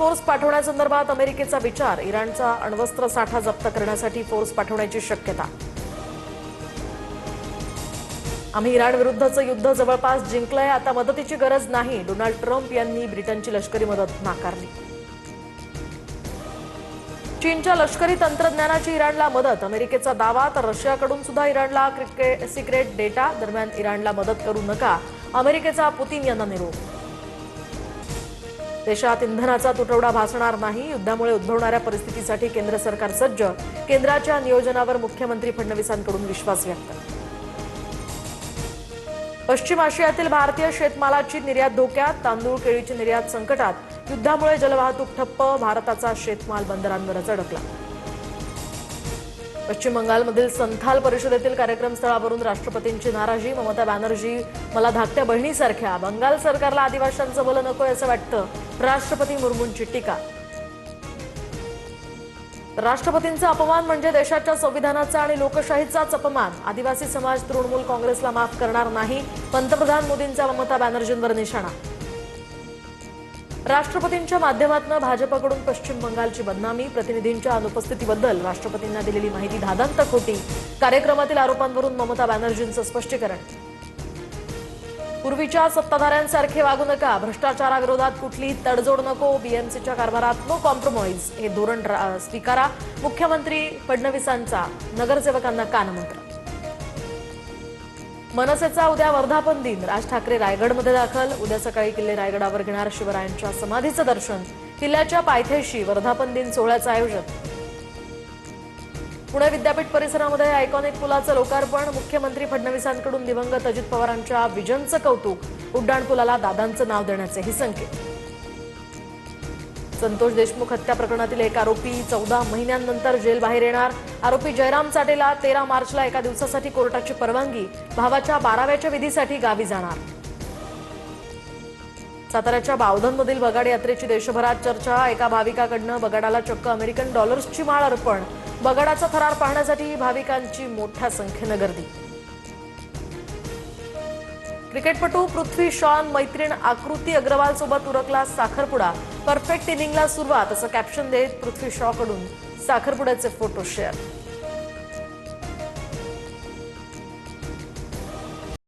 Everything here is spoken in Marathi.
फोर्स पाठवण्यासंदर्भात अमेरिकेचा विचार, इराणचा अण्वस्त्र साठा जप्त करण्यासाठी फोर्स पाठवण्याची शक्यता। आम्ही इराण विरुद्धचं युद्ध जवळपास जिंकलंय, आता मदतीची गरज नाही, डोनाल्ड ट्रम्प यांनी ब्रिटनची लष्करी मदत नाकारली। चीनच्या लष्करी तंत्रज्ञानाची इराणला मदत, अमेरिकेचा दावा, तर रशियाकडून सुद्धा इराणला सिक्रेट डेटा। दरम्यान इराणला मदत करू नका, अमेरिकेचा पुतीन यांना निरोप। देशात इंधनाचा तुटवडा भासणार नाही, युद्धामुळे उद्भवणाऱ्या परिस्थितीसाठी केंद्र सरकार सज्ज, केंद्राच्या नियोजनावर मुख्यमंत्री फडणवीसांकडून विश्वास व्यक्त। पश्चिम आशियातील भारतीय शेतमालाची निर्यात धोक्यात, तांदूळ केळीची निर्यात संकटात, युद्धामुळे जलवाहतूक ठप्प, भारताचा शेतमाल बंदरांवरच अडकला। पश्चिम बंगालमधील संथाल परिषदेतील कार्यक्रम स्थळावरून राष्ट्रपतींची नाराजी, ममता बॅनर्जी मला धाकट्या बहिणीसारख्या, बंगाल सरकारला आदिवासींचं भलं नकोय असं वाटतं, राष्ट्रपती मुर्मूंची टीका। राष्ट्रपतींचा अपमान म्हणजे देशाच्या संविधानाचा आणि लोकशाहीचाच अपमान, आदिवासी समाज तृणमूल काँग्रेसला माफ करणार नाही, पंतप्रधान मोदींचा ममता बॅनर्जींवर निशाणा। राष्ट्रपतींच्या माध्यमातून भाजपकडून पश्चिम बंगालची बदनामी, प्रतिनिधींच्या अनुपस्थितीबद्दल राष्ट्रपतींना दिलेली माहिती धादांत खोटी, कार्यक्रमातील आरोपांवरून ममता बॅनर्जींचं स्पष्टीकरण। पूर्वीच्या सत्ताधाऱ्यांसारखे वागू नका, भ्रष्टाचाराविरोधात कुठलीही तडजोड नको, बीएमसीच्या कारभारात नो कॉम्प्रोमाइज, हे धोरण स्वीकारा, मुख्यमंत्री फडणवीसांचा नगरसेवकांना कानमंत्र। मनसेचा उद्या वर्धापन दिन, राज ठाकरे रायगडमध्ये दाखल, उद्या सकाळी किल्ले रायगडावर घेणार शिवरायांच्या समाधीचं दर्शन, किल्ल्याच्या पायथ्याशी वर्धापन दिन सोहळ्याचं आयोजन। पुणे विद्यापीठ परिसरामध्ये आयकॉनिक पुलाचं लोकार्पण, मुख्यमंत्री फडणवीसांकडून दिवंगत अजित पवारांच्या विजनचं कौतुक, उड्डाणपुलाला दादांचं नाव देण्याचेही संकेत। संतोष देशमुख हत्या प्रकरणातील एक आरोपी 14 महिन्यांनंतर जेलबाहेर येणार, आरोपी जयराम चाटेला 13 मार्चला एका दिवसासाठी कोर्टाची परवानगी, भावाच्या 12व्याच्या विधीसाठी गावी जाणार। साताऱ्याच्या बावधनमधील बगाड यात्रेची देशभरात चर्चा, एका भाविकाकडनं बगाडाला चक्क अमेरिकन डॉलर्सची माळ अर्पण, बगाडाचा थरार पाहण्यासाठी भाविकांची मोठ्या संख्येनं गर्दी। क्रिकेटपटू पृथ्वी शॉन मैत्रीण आकृती अग्रवाल सोबत उरकला साखरपुडा, परफेक्ट इनिंगला सुरुवात असं कॅप्शन देत पृथ्वी शॉ कडून साखरपुड्याचे फोटो शेअर।